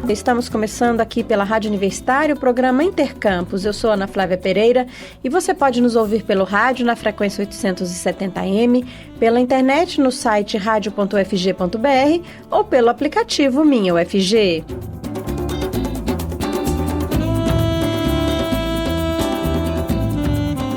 Estamos começando aqui pela Rádio Universitária o programa Intercampus. Eu sou Ana Flávia Pereira e você pode nos ouvir pelo rádio na frequência 870M, pela internet no site radio.ufg.br ou pelo aplicativo Minha UFG.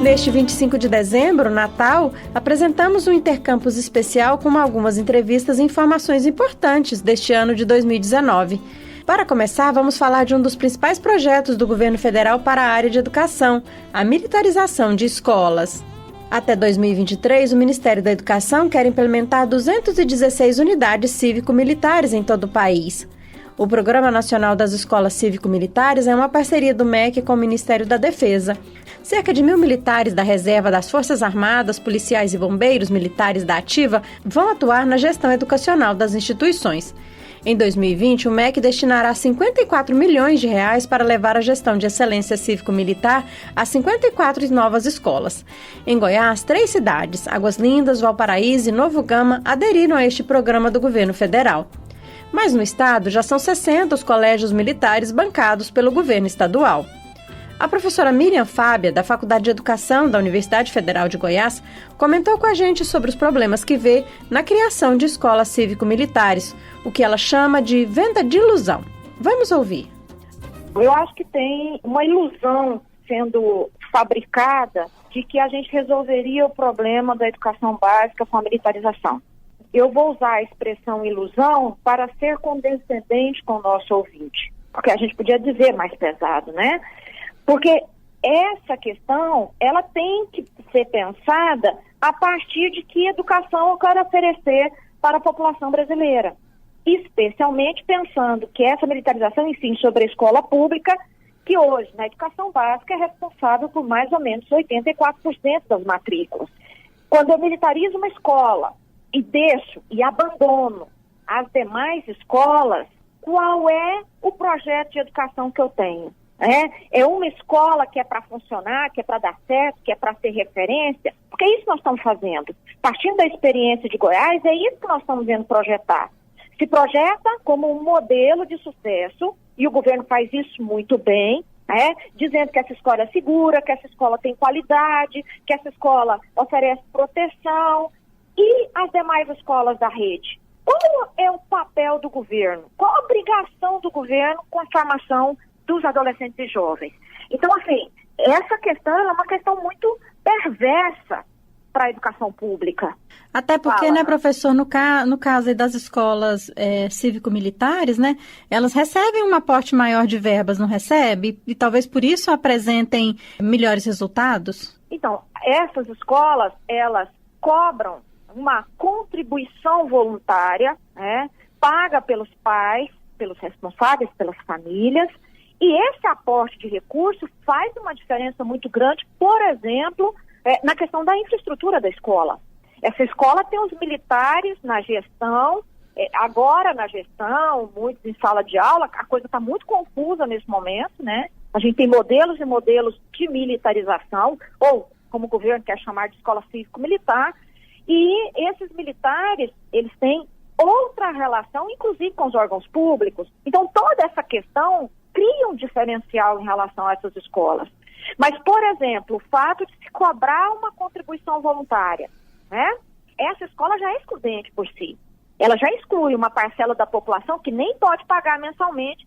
Neste 25 de dezembro, Natal, apresentamos um Intercampus especial com algumas entrevistas e informações importantes deste ano de 2019. Para começar, vamos falar de um dos principais projetos do governo federal para a área de educação, a militarização de escolas. Até 2023, o Ministério da Educação quer implementar 216 unidades cívico-militares em todo o país. O Programa Nacional das Escolas Cívico-Militares é uma parceria do MEC com o Ministério da Defesa. Cerca de 1.000 militares da reserva das Forças Armadas, policiais e bombeiros militares da ativa vão atuar na gestão educacional das instituições. Em 2020, o MEC destinará 54 milhões de reais para levar a gestão de excelência cívico-militar a 54 novas escolas. Em Goiás, 3 cidades, Águas Lindas, Valparaíso e Novo Gama, aderiram a este programa do governo federal. Mas no estado já são 60 os colégios militares bancados pelo governo estadual. A professora Miriam Fábia, da Faculdade de Educação da Universidade Federal de Goiás, comentou com a gente sobre os problemas que vê na criação de escolas cívico-militares, o que ela chama de venda de ilusão. Vamos ouvir. Eu acho que tem uma ilusão sendo fabricada de que a gente resolveria o problema da educação básica com a militarização. Eu vou usar a expressão ilusão para ser condescendente com o nosso ouvinte, porque a gente podia dizer mais pesado, né? Porque essa questão, ela tem que ser pensada a partir de que educação eu quero oferecer para a população brasileira. Especialmente pensando que essa militarização incide sobre a escola pública, que hoje, na educação básica, é responsável por mais ou menos 84% das matrículas. Quando eu militarizo uma escola e deixo e abandono as demais escolas, qual é o projeto de educação que eu tenho? É uma escola que é para funcionar, que é para dar certo, que é para ser referência, porque é isso que nós estamos fazendo. Partindo da experiência de Goiás, é isso que nós estamos vendo projetar. Se projeta como um modelo de sucesso, e o governo faz isso muito bem, dizendo que essa escola é segura, que essa escola tem qualidade, que essa escola oferece proteção, e as demais escolas da rede. Qual é o papel do governo? Qual a obrigação do governo com a formação dos adolescentes e jovens? Então, assim, essa questão é uma questão muito perversa para a educação pública. Até porque, né, professor, no caso das escolas cívico-militares, né, elas recebem um aporte maior de verbas, não recebe? E talvez por isso apresentem melhores resultados? Então, essas escolas, elas cobram uma contribuição voluntária, paga pelos pais, pelos responsáveis, pelas famílias, e esse aporte de recursos faz uma diferença muito grande, por exemplo, na questão da infraestrutura da escola. Essa escola tem os militares na gestão, agora na gestão, muitos em sala de aula, a coisa está muito confusa nesse momento, né? A gente tem modelos e modelos de militarização, ou como o governo quer chamar de escola cívico-militar, e esses militares, eles têm outra relação, inclusive com os órgãos públicos. Então, toda essa questão cria um diferencial em relação a essas escolas. Mas, por exemplo, o fato de se cobrar uma contribuição voluntária, essa escola já é excludente por si. Ela já exclui uma parcela da população que nem pode pagar mensalmente.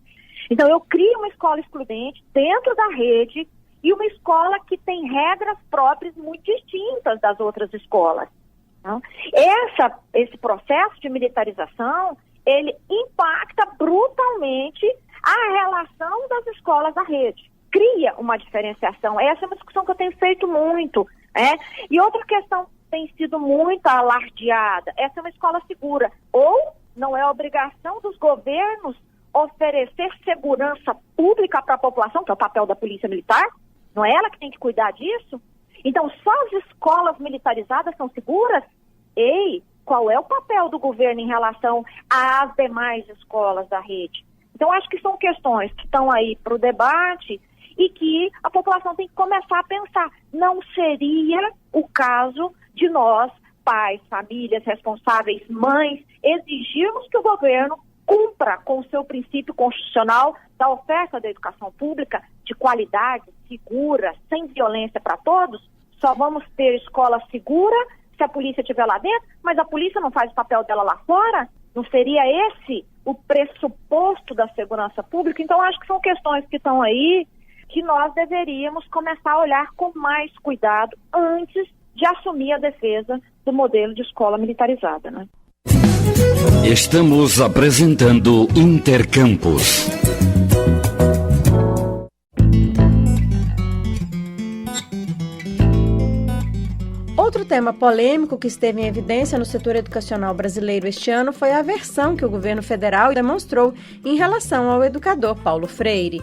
Então, eu crio uma escola excludente dentro da rede e uma escola que tem regras próprias muito distintas das outras escolas. Esse processo de militarização, ele impacta brutalmente a relação das escolas da rede. Cria uma diferenciação. Essa é uma discussão que eu tenho feito muito. E outra questão que tem sido muito alardeada, essa é uma escola segura. Ou não é obrigação dos governos oferecer segurança pública para a população, que é o papel da polícia militar? Não é ela que tem que cuidar disso? Então, só as escolas militarizadas são seguras? Qual é o papel do governo em relação às demais escolas da rede? Então, acho que são questões que estão aí para o debate e que a população tem que começar a pensar. Não seria o caso de nós, pais, famílias, responsáveis, mães, exigirmos que o governo cumpra com o seu princípio constitucional da oferta da educação pública de qualidade, segura, sem violência para todos. Só vamos ter escola segura se a polícia estiver lá dentro, mas a polícia não faz o papel dela lá fora? Não seria esse o pressuposto da segurança pública? Então, acho que são questões que estão aí que nós deveríamos começar a olhar com mais cuidado antes de assumir a defesa do modelo de escola militarizada, né? Estamos apresentando Intercampus. Outro tema polêmico que esteve em evidência no setor educacional brasileiro este ano foi a aversão que o governo federal demonstrou em relação ao educador Paulo Freire.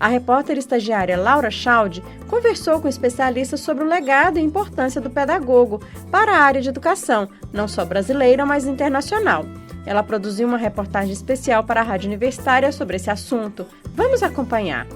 A repórter estagiária Laura Chaldi conversou com especialistas sobre o legado e importância do pedagogo para a área de educação, não só brasileira, mas internacional. Ela produziu uma reportagem especial para a Rádio Universitária sobre esse assunto. Vamos acompanhar.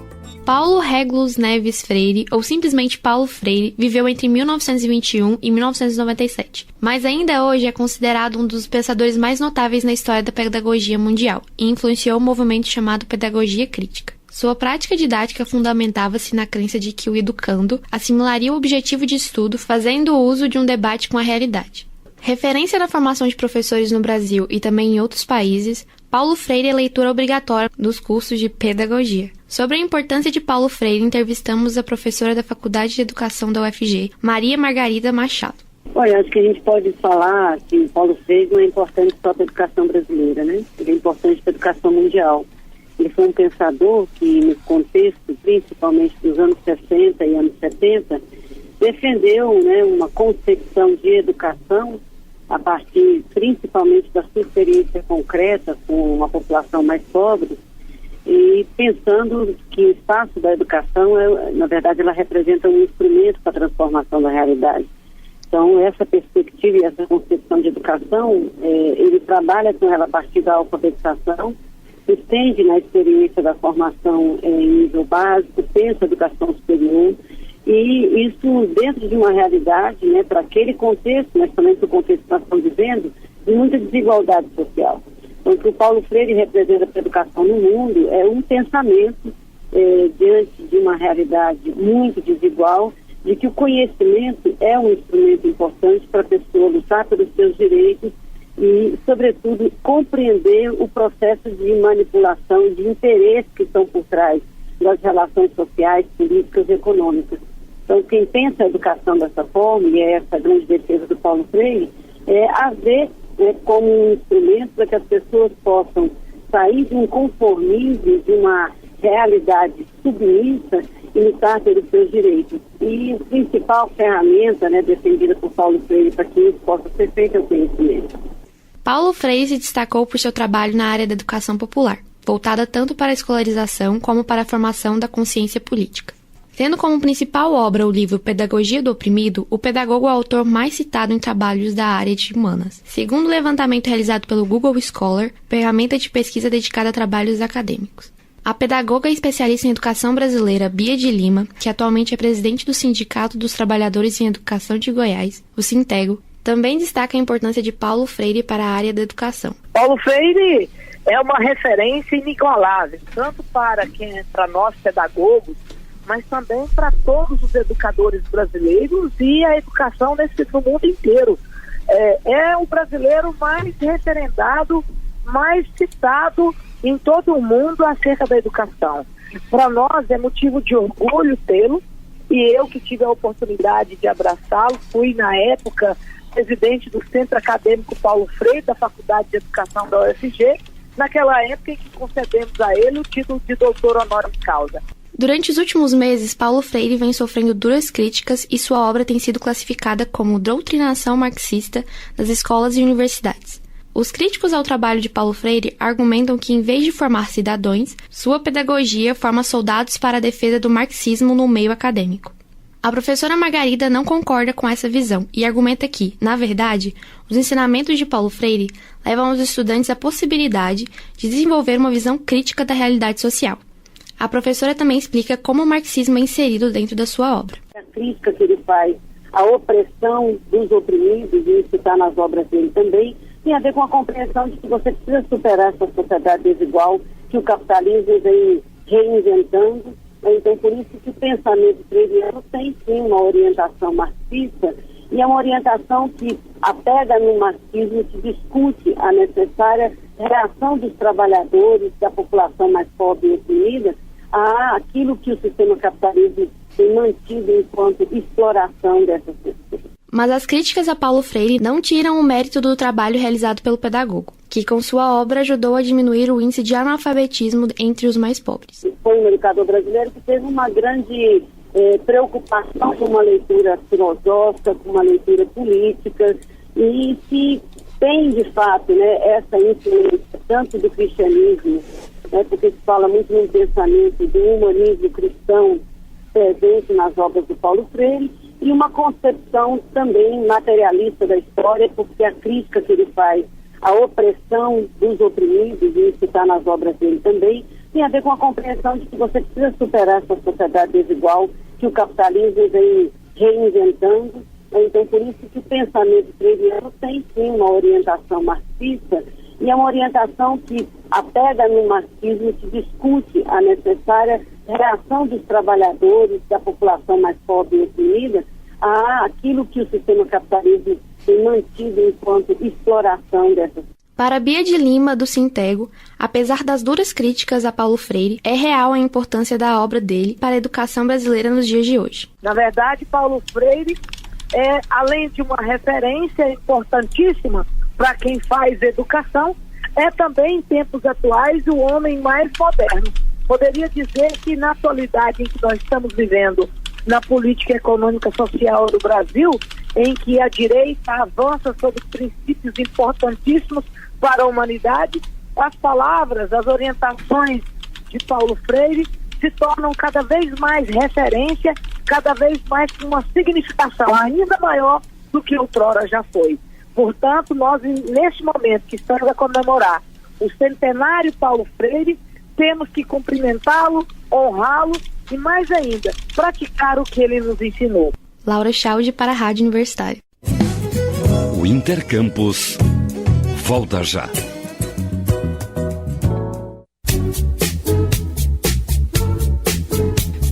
Paulo Régulos Neves Freire, ou simplesmente Paulo Freire, viveu entre 1921 e 1997, mas ainda hoje é considerado um dos pensadores mais notáveis na história da pedagogia mundial e influenciou o movimento chamado pedagogia crítica. Sua prática didática fundamentava-se na crença de que o educando assimilaria o objetivo de estudo fazendo uso de um debate com a realidade. Referência na formação de professores no Brasil e também em outros países, Paulo Freire é leitura obrigatória dos cursos de pedagogia. Sobre a importância de Paulo Freire, entrevistamos a professora da Faculdade de Educação da UFG, Maria Margarida Machado. Olha, acho que a gente pode falar que Paulo Freire não é importante só para a educação brasileira, né? Ele é importante para a educação mundial. Ele foi um pensador que, no contexto, principalmente dos anos 60 e anos 70, defendeu, né, uma concepção de educação a partir, principalmente, da sua experiência concreta com uma população mais pobre, e pensando que o espaço da educação, na verdade, ela representa um instrumento para a transformação da realidade. Então, essa perspectiva e essa concepção de educação, ele trabalha com ela a partir da alfabetização, estende na experiência da formação em nível básico, pensa a educação superior, e isso dentro de uma realidade, né, para aquele contexto, mas também para o contexto que nós estamos vivendo, de muita desigualdade social. Então, o que o Paulo Freire representa para a educação no mundo é um pensamento diante de uma realidade muito desigual, de que o conhecimento é um instrumento importante para a pessoa lutar pelos seus direitos e, sobretudo, compreender o processo de manipulação e de interesses que estão por trás das relações sociais, políticas e econômicas. Então, quem pensa a educação dessa forma, e é essa grande defesa do Paulo Freire, é a ver, né, como um instrumento para que as pessoas possam sair de um conformismo, de uma realidade submissa e lutar pelos seus direitos. E a principal ferramenta, né, defendida por Paulo Freire para que isso possa ser feito é o conhecimento. Paulo Freire se destacou por seu trabalho na área da educação popular, voltada tanto para a escolarização como para a formação da consciência política. Tendo como principal obra o livro Pedagogia do Oprimido, o pedagogo é o autor mais citado em trabalhos da área de humanas. Segundo o levantamento realizado pelo Google Scholar, ferramenta de pesquisa dedicada a trabalhos acadêmicos. A pedagoga e especialista em educação brasileira Bia de Lima, que atualmente é presidente do Sindicato dos Trabalhadores em Educação de Goiás, o Sintego, também destaca a importância de Paulo Freire para a área da educação. Paulo Freire é uma referência inigualável, tanto para nós pedagogos, mas também para todos os educadores brasileiros e a educação no mundo inteiro. É o brasileiro mais referendado, mais citado em todo o mundo acerca da educação. Para nós é motivo de orgulho tê-lo, e eu que tive a oportunidade de abraçá-lo, fui na época presidente do Centro Acadêmico Paulo Freire, da Faculdade de Educação da UFG, naquela época em que concedemos a ele o título de doutor honoris causa. Durante os últimos meses, Paulo Freire vem sofrendo duras críticas e sua obra tem sido classificada como doutrinação marxista nas escolas e universidades. Os críticos ao trabalho de Paulo Freire argumentam que, em vez de formar cidadãos, sua pedagogia forma soldados para a defesa do marxismo no meio acadêmico. A professora Margarida não concorda com essa visão e argumenta que, na verdade, os ensinamentos de Paulo Freire levam os estudantes à possibilidade de desenvolver uma visão crítica da realidade social. A professora também explica como o marxismo é inserido dentro da sua obra. A crítica que ele faz à opressão dos oprimidos, e isso está nas obras dele também, tem a ver com a compreensão de que você precisa superar essa sociedade desigual, que o capitalismo vem reinventando. Então, por isso que o pensamento freiriano tem sim uma orientação marxista, e é uma orientação que apega no marxismo, que discute a necessária reação dos trabalhadores, da população mais pobre e oprimida, àquilo que o sistema capitalista tem mantido enquanto exploração dessas pessoas. Mas as críticas a Paulo Freire não tiram o mérito do trabalho realizado pelo pedagogo, que com sua obra ajudou a diminuir o índice de analfabetismo entre os mais pobres. Foi um educador brasileiro que teve uma grande preocupação com uma leitura filosófica, com uma leitura política, e que tem, de fato, essa influência tanto do cristianismo, porque se fala muito no pensamento do humanismo cristão presente nas obras do Paulo Freire, e uma concepção também materialista da história, porque a crítica que ele faz à opressão dos oprimidos, e isso está nas obras dele também, tem a ver com a compreensão de que você precisa superar essa sociedade desigual, que o capitalismo vem reinventando. Então, por isso que o pensamento freiriano tem sim uma orientação marxista, e é uma orientação que apega no marxismo, que discute a necessária reação dos trabalhadores, da população mais pobre e oprimida, àquilo que o sistema capitalista tem mantido enquanto exploração dessas. Para Bia de Lima, do Sintego, apesar das duras críticas a Paulo Freire, é real a importância da obra dele para a educação brasileira nos dias de hoje. Na verdade, Paulo Freire é, além de uma referência importantíssima para quem faz educação, é também, em tempos atuais, o homem mais moderno. Poderia dizer que, na atualidade em que nós estamos vivendo, na política econômica social do Brasil, em que a direita avança sobre princípios importantíssimos para a humanidade, as palavras, as orientações de Paulo Freire se tornam cada vez mais referência, cada vez mais com uma significação ainda maior do que outrora já foi. Portanto, nós, neste momento que estamos a comemorar o centenário Paulo Freire, temos que cumprimentá-lo, honrá-lo e, mais ainda, praticar o que ele nos ensinou. Laura Chalde para a Rádio Universitária. O Intercampus volta já.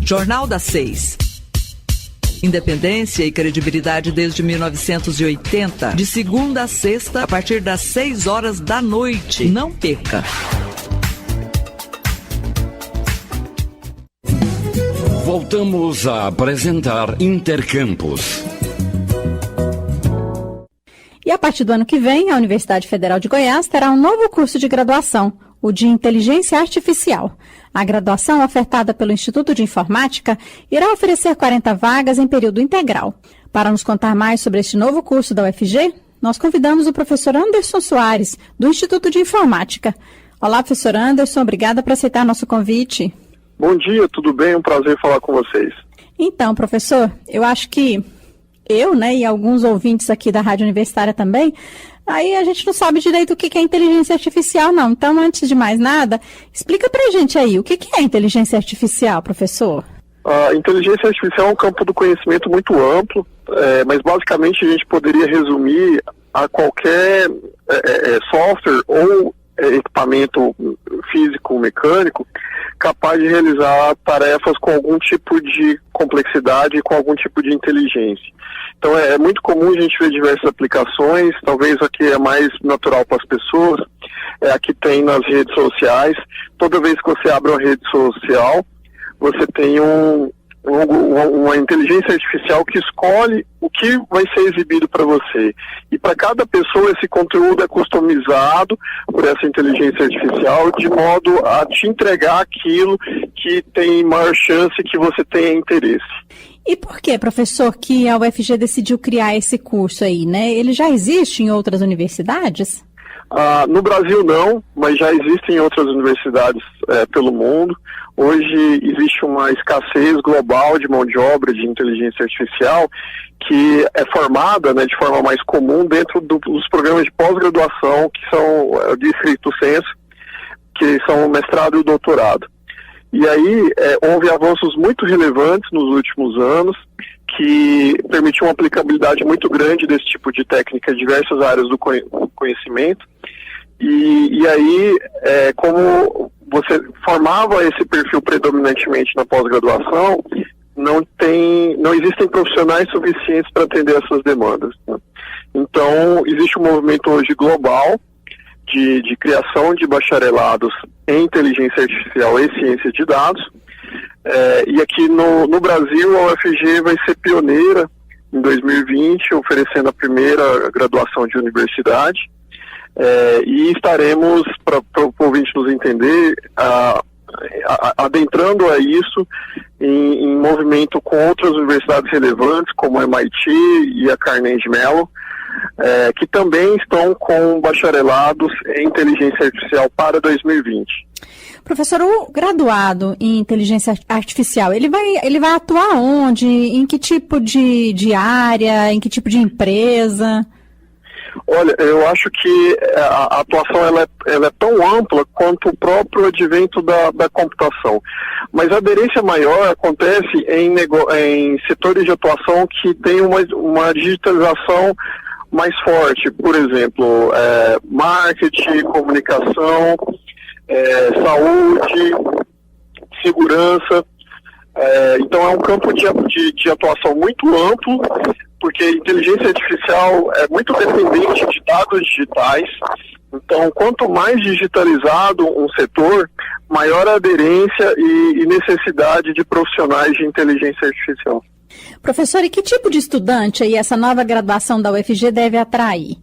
Jornal da 6. Independência e credibilidade desde 1980, de segunda a sexta, a partir das 6 horas da noite. Não perca! Voltamos a apresentar Intercampus. E a partir do ano que vem, a Universidade Federal de Goiás terá um novo curso de graduação, o de Inteligência Artificial. A graduação, ofertada pelo Instituto de Informática, irá oferecer 40 vagas em período integral. Para nos contar mais sobre este novo curso da UFG, nós convidamos o professor Anderson Soares, do Instituto de Informática. Olá, professor Anderson, obrigada por aceitar nosso convite. Bom dia, tudo bem? Um prazer falar com vocês. Então, professor, eu acho que eu, e alguns ouvintes aqui da Rádio Universitária também, aí a gente não sabe direito o que é inteligência artificial, não. Então, antes de mais nada, explica pra gente aí, o que é inteligência artificial, professor? A inteligência artificial é um campo do conhecimento muito amplo, mas basicamente a gente poderia resumir a qualquer software ou equipamento físico, mecânico, capaz de realizar tarefas com algum tipo de complexidade e com algum tipo de inteligência. Então é muito comum a gente ver diversas aplicações, talvez aqui é mais natural para as pessoas, aqui tem nas redes sociais. Toda vez que você abre uma rede social, você tem uma inteligência artificial que escolhe o que vai ser exibido para você. E para cada pessoa esse conteúdo é customizado por essa inteligência artificial de modo a te entregar aquilo que tem maior chance que você tenha interesse. E por que, professor, que a UFG decidiu criar esse curso aí, Ele já existe em outras universidades? No Brasil não, mas já existem em outras universidades pelo mundo. Hoje existe uma escassez global de mão de obra de inteligência artificial que é formada de forma mais comum dentro dos programas de pós-graduação que são de estrito senso, que são o mestrado e o doutorado. E aí houve avanços muito relevantes nos últimos anos que permitiu uma aplicabilidade muito grande desse tipo de técnica em diversas áreas do conhecimento. E aí, como você formava esse perfil predominantemente na pós-graduação, não existem profissionais suficientes para atender essas demandas, né? Então, existe um movimento hoje global de criação de bacharelados em inteligência artificial e ciência de dados. E aqui no Brasil, a UFG vai ser pioneira em 2020, oferecendo a primeira graduação de universidade. E estaremos, para o ouvinte nos entender, adentrando a isso em movimento com outras universidades relevantes, como a MIT e a Carnegie Mellon, que também estão com bacharelados em inteligência artificial para 2020. Professor, o graduado em inteligência artificial, ele vai atuar onde? Em que tipo de área? Em que tipo de empresa? Olha, eu acho que a atuação ela é tão ampla quanto o próprio advento da computação. Mas a aderência maior acontece em setores de atuação que têm uma digitalização mais forte. Por exemplo, marketing, comunicação, saúde, segurança. Então é um campo de atuação muito amplo, porque a inteligência artificial é muito dependente de dados digitais. Então, quanto mais digitalizado um setor, maior a aderência e necessidade de profissionais de inteligência artificial. Professor, e que tipo de estudante aí essa nova graduação da UFG deve atrair?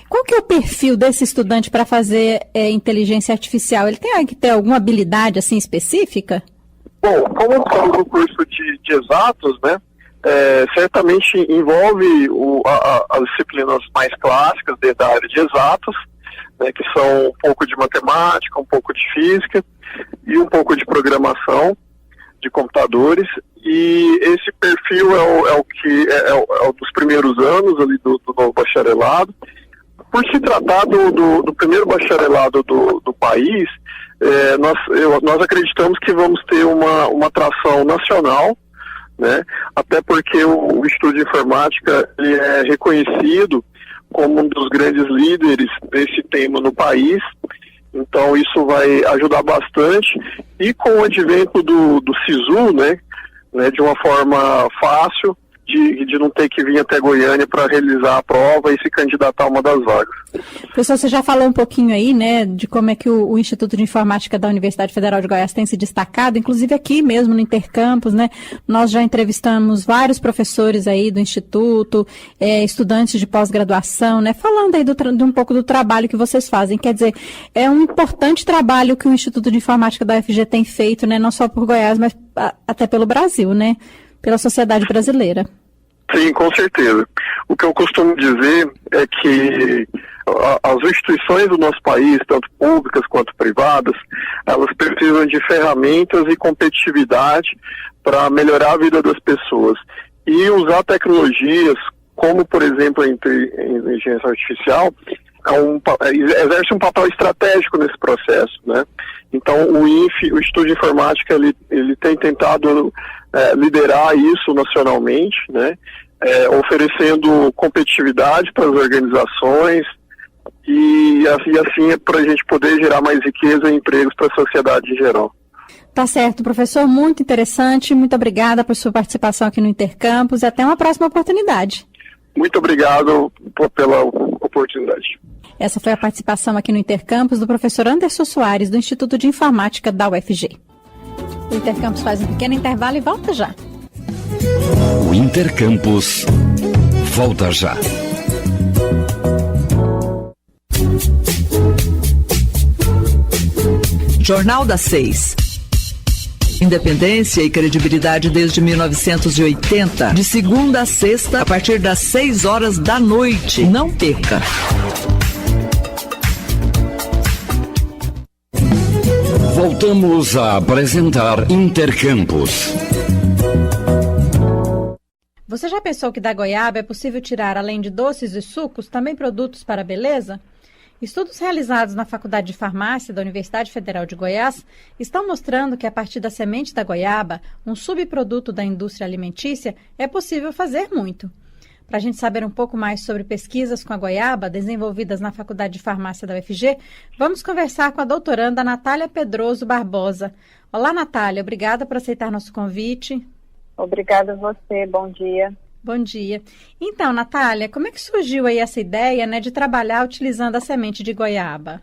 Qual que é o perfil desse estudante para fazer inteligência artificial? Ele tem que ter alguma habilidade assim específica? Bom, como estamos no curso de exatos, né? Certamente envolve as disciplinas mais clássicas da área de exatas, né, que são um pouco de matemática, um pouco de física e um pouco de programação de computadores. E esse perfil é o dos primeiros anos ali do novo bacharelado. Por se tratar do primeiro bacharelado do país, nós acreditamos que vamos ter uma atração nacional, né? Até porque o Instituto de Informática ele é reconhecido como um dos grandes líderes desse tema no país. Então isso vai ajudar bastante. E com o advento do SISU, né, de uma forma fácil, de não ter que vir até Goiânia para realizar a prova e se candidatar a uma das vagas. Professor, você já falou um pouquinho aí, né, de como é que o Instituto de Informática da Universidade Federal de Goiás tem se destacado, inclusive aqui mesmo no Intercampus, né, nós já entrevistamos vários professores aí do Instituto, estudantes de pós-graduação, né, falando aí de um pouco do trabalho que vocês fazem. Quer dizer, é um importante trabalho que o Instituto de Informática da UFG tem feito, né, não só por Goiás, mas até pelo Brasil, né, pela sociedade brasileira. Sim, com certeza. O que eu costumo dizer é que as instituições do nosso país, tanto públicas quanto privadas, elas precisam de ferramentas e competitividade para melhorar a vida das pessoas. E usar tecnologias, como por exemplo a inteligência artificial, exerce um papel estratégico nesse processo, né? Então o Instituto de Informática, ele tem tentado liderar isso nacionalmente, né? Oferecendo competitividade para as organizações e assim é para a gente poder gerar mais riqueza e empregos para a sociedade em geral. Tá certo, professor, muito interessante, muito obrigada por sua participação aqui no Intercampus e até uma próxima oportunidade. Muito obrigado pela oportunidade. Essa foi a participação aqui no Intercampus do professor Anderson Soares, do Instituto de Informática da UFG. O Intercampus faz um pequeno intervalo e volta já. O Intercampus volta já. Jornal das 6. Independência e credibilidade desde 1980, de segunda a sexta, a partir das 6 horas da noite. Não perca. Voltamos a apresentar Intercampus. Você já pensou que da goiaba é possível tirar, além de doces e sucos, também produtos para a beleza? Estudos realizados na Faculdade de Farmácia da Universidade Federal de Goiás estão mostrando que a partir da semente da goiaba, um subproduto da indústria alimentícia, é possível fazer muito. Para a gente saber um pouco mais sobre pesquisas com a goiaba desenvolvidas na Faculdade de Farmácia da UFG, vamos conversar com a doutoranda Natália Pedroso Barbosa. Olá, Natália, obrigada por aceitar nosso convite. Obrigada a você, bom dia. Bom dia. Então, Natália, como é que surgiu aí essa ideia, né, de trabalhar utilizando a semente de goiaba?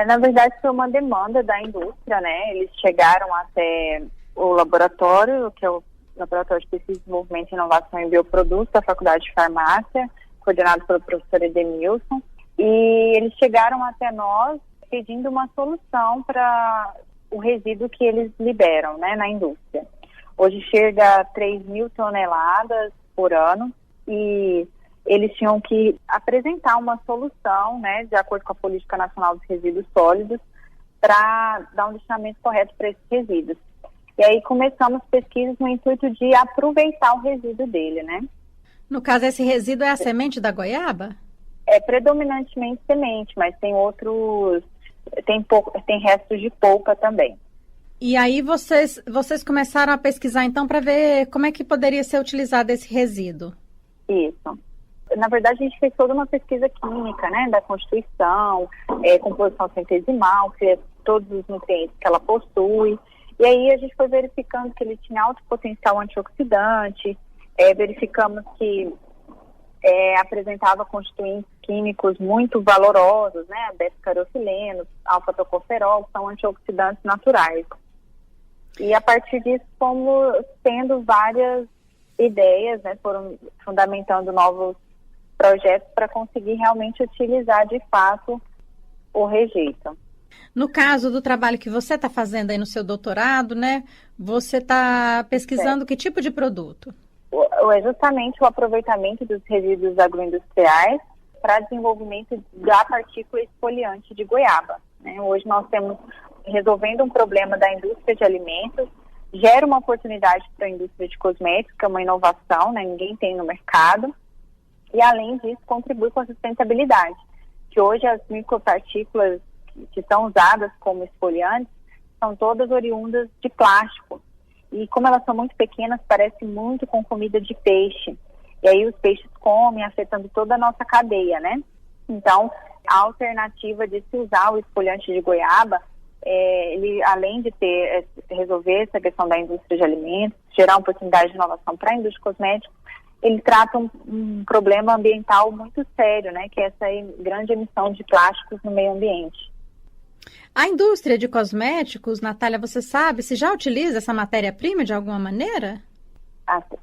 Na verdade, foi uma demanda da indústria, né? Eles chegaram até o laboratório, que é o Laboratório de Pesquisa, Desenvolvimento, Inovação em Bioprodutos da Faculdade de Farmácia, coordenado pelo professor Edemilson, e eles chegaram até nós pedindo uma solução para o resíduo que eles liberam, né, na indústria. Hoje chega a 3.000 toneladas por ano e eles tinham que apresentar uma solução, né, de acordo com a Política Nacional dos Resíduos Sólidos, para dar um destinamento correto para esses resíduos. E aí começamos pesquisas no intuito de aproveitar o resíduo dele, né? No caso, esse resíduo é a semente da goiaba? É predominantemente semente, mas tem outros, tem restos de polpa também. E aí vocês começaram a pesquisar então para ver como é que poderia ser utilizado esse resíduo? Isso. Na verdade, a gente fez toda uma pesquisa química, né, da constituição, composição centesimal, todos os nutrientes que ela possui. E aí a gente foi verificando que ele tinha alto potencial antioxidante, verificamos que apresentava constituintes químicos muito valorosos, né, beta-carotileno, alfa-tocoferol, que são antioxidantes naturais. E a partir disso fomos tendo várias ideias, né, foram fundamentando novos projetos para conseguir realmente utilizar de fato o rejeito. No caso do trabalho que você está fazendo aí no seu doutorado, né, você está pesquisando que tipo de produto? É justamente o aproveitamento dos resíduos agroindustriais para desenvolvimento da partícula esfoliante de goiaba, né? Hoje nós temos, resolvendo um problema da indústria de alimentos, gera uma oportunidade para a indústria de cosméticos, que é uma inovação, né? Ninguém tem no mercado, e além disso contribui com a sustentabilidade, que hoje as micropartículas que são usadas como esfoliantes são todas oriundas de plástico. E como elas são muito pequenas, parece muito com comida de peixe. E aí os peixes comem, afetando toda a nossa cadeia, né? Então, a alternativa de se usar o esfoliante de goiaba, ele, além de resolver essa questão da indústria de alimentos, gerar uma oportunidade de inovação para a indústria de cosméticos, ele trata um problema ambiental muito sério, né? Que é essa grande emissão de plásticos no meio ambiente. A indústria de cosméticos, Natália, você sabe se já utiliza essa matéria-prima de alguma maneira?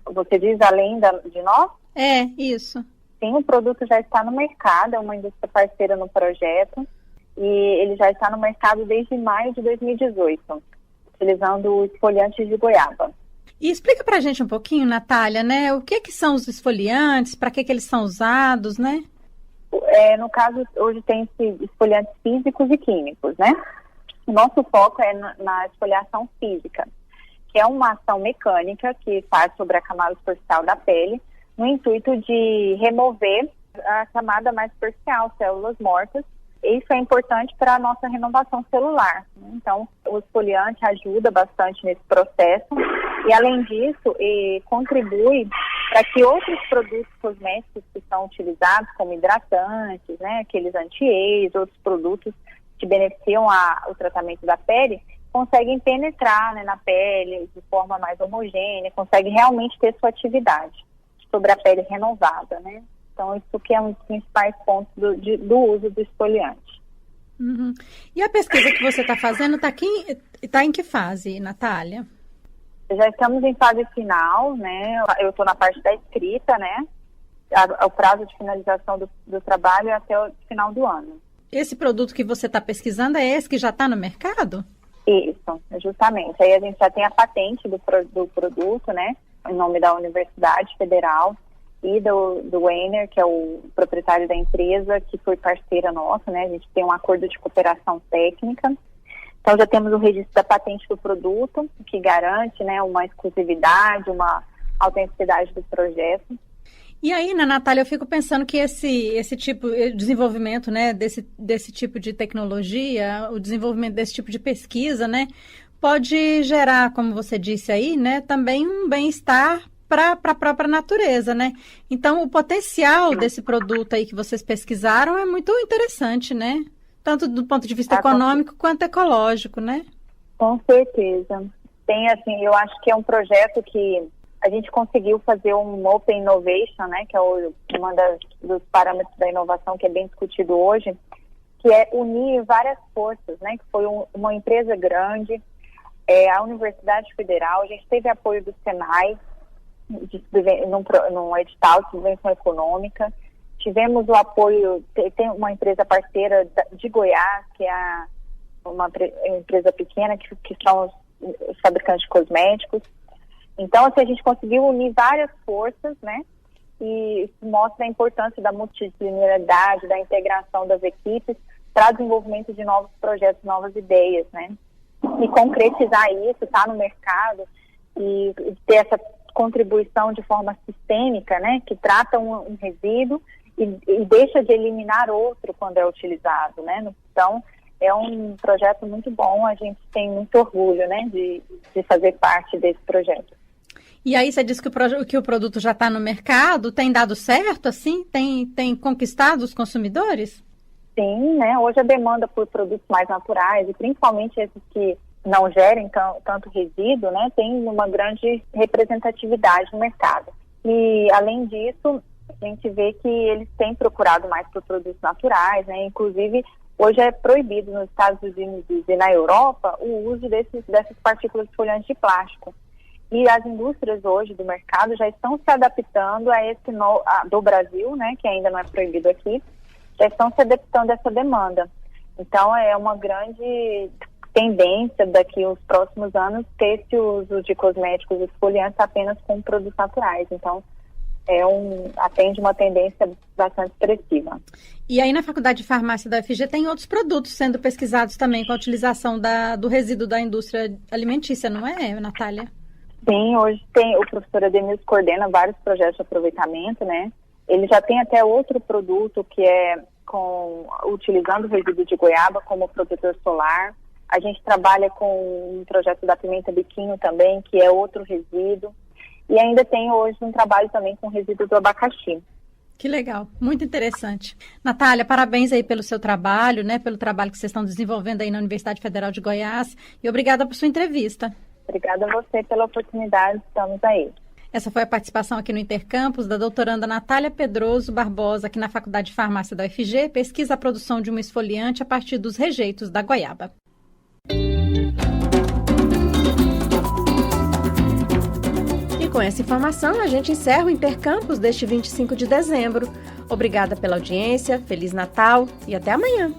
Você diz além de nós? É, isso. Sim, o produto já está no mercado, é uma indústria parceira no projeto, e ele já está no mercado desde maio de 2018, utilizando o esfoliante de goiaba. E explica pra gente um pouquinho, Natália, né, o que são os esfoliantes, para que eles são usados, né? No caso, hoje tem esfoliantes físicos e químicos, né? O nosso foco é na esfoliação física, que é uma ação mecânica que faz sobre a camada superficial da pele, no intuito de remover a camada mais superficial, células mortas. Isso é importante para a nossa renovação celular. Então, o esfoliante ajuda bastante nesse processo e, além disso, contribui para que outros produtos cosméticos que são utilizados, como hidratantes, né, aqueles anti-age, outros produtos que beneficiam o tratamento da pele, conseguem penetrar, né, na pele de forma mais homogênea, conseguem realmente ter sua atividade sobre a pele renovada, né? Então, isso que é um dos principais pontos do uso do esfoliante. Uhum. E a pesquisa que você está fazendo está em que fase, Natália? Já estamos em fase final, né? Eu estou na parte da escrita, né? O prazo de finalização do trabalho é até o final do ano. Esse produto que você está pesquisando é esse que já está no mercado? Isso, justamente. Aí a gente já tem a patente do produto, né? Em nome da Universidade Federal e do Weiner, que é o proprietário da empresa, que foi parceira nossa, né? A gente tem um acordo de cooperação técnica. Então, já temos o registro da patente do produto, que garante, né, uma exclusividade, uma autenticidade do projeto. E aí, Natália, eu fico pensando que esse tipo de desenvolvimento, né, desse tipo de tecnologia, o desenvolvimento desse tipo de pesquisa, né, pode gerar, como você disse aí, né, também um bem-estar para a própria natureza, né? Então, o potencial desse produto aí que vocês pesquisaram é muito interessante, né? Tanto do ponto de vista econômico quanto ecológico, né? Com certeza. Tem, assim, eu acho que é um projeto que a gente conseguiu fazer um Open Innovation, né? Que é um dos parâmetros da inovação que é bem discutido hoje, que é unir várias forças, né? Que foi uma empresa grande, a Universidade Federal, a gente teve apoio do Senai, num edital de subvenção econômica. Tivemos o apoio, tem uma empresa parceira de Goiás, que é uma empresa pequena, que são os fabricantes de cosméticos. Então, assim, a gente conseguiu unir várias forças, né? E isso mostra a importância da multidisciplinaridade, da integração das equipes para desenvolvimento de novos projetos, novas ideias, né? E concretizar isso, estar no mercado e ter essa contribuição de forma sistêmica, né? Que trata um resíduo e deixa de eliminar outro quando é utilizado, né? Então, é um projeto muito bom, a gente tem muito orgulho, né? De fazer parte desse projeto. E aí você disse que o produto já está no mercado, tem dado certo, assim? Tem conquistado os consumidores? Sim, né? Hoje a demanda por produtos mais naturais, e principalmente esses que não gerem tanto resíduo, né? Tem uma grande representatividade no mercado. E, além disso, a gente vê que eles têm procurado mais por produtos naturais, né? Inclusive, hoje é proibido nos Estados Unidos e na Europa o uso dessas partículas esfoliantes de plástico. E as indústrias hoje do mercado já estão se adaptando a do Brasil, né, que ainda não é proibido aqui, já estão se adaptando a essa demanda. Então, é uma grande tendência daqui aos próximos anos ter esse uso de cosméticos esfoliantes apenas com produtos naturais. Então, atende uma tendência bastante expressiva. E aí na Faculdade de Farmácia da UFG tem outros produtos sendo pesquisados também com a utilização do resíduo da indústria alimentícia, não é, Natália? Sim, hoje o professor Ademir coordena vários projetos de aproveitamento, né? Ele já tem até outro produto que é utilizando o resíduo de goiaba como protetor solar. A gente trabalha com um projeto da pimenta biquinho também, que é outro resíduo. E ainda tem hoje um trabalho também com resíduo do abacaxi. Que legal, muito interessante. Natália, parabéns aí pelo seu trabalho, né? Pelo trabalho que vocês estão desenvolvendo aí na Universidade Federal de Goiás. E obrigada por sua entrevista. Obrigada a você pela oportunidade, estamos aí. Essa foi a participação aqui no Intercampus da doutoranda Natália Pedroso Barbosa, aqui na Faculdade de Farmácia da UFG, pesquisa a produção de um esfoliante a partir dos rejeitos da goiaba. E com essa informação, a gente encerra o Intercampus deste 25 de dezembro. Obrigada pela audiência, Feliz Natal e até amanhã.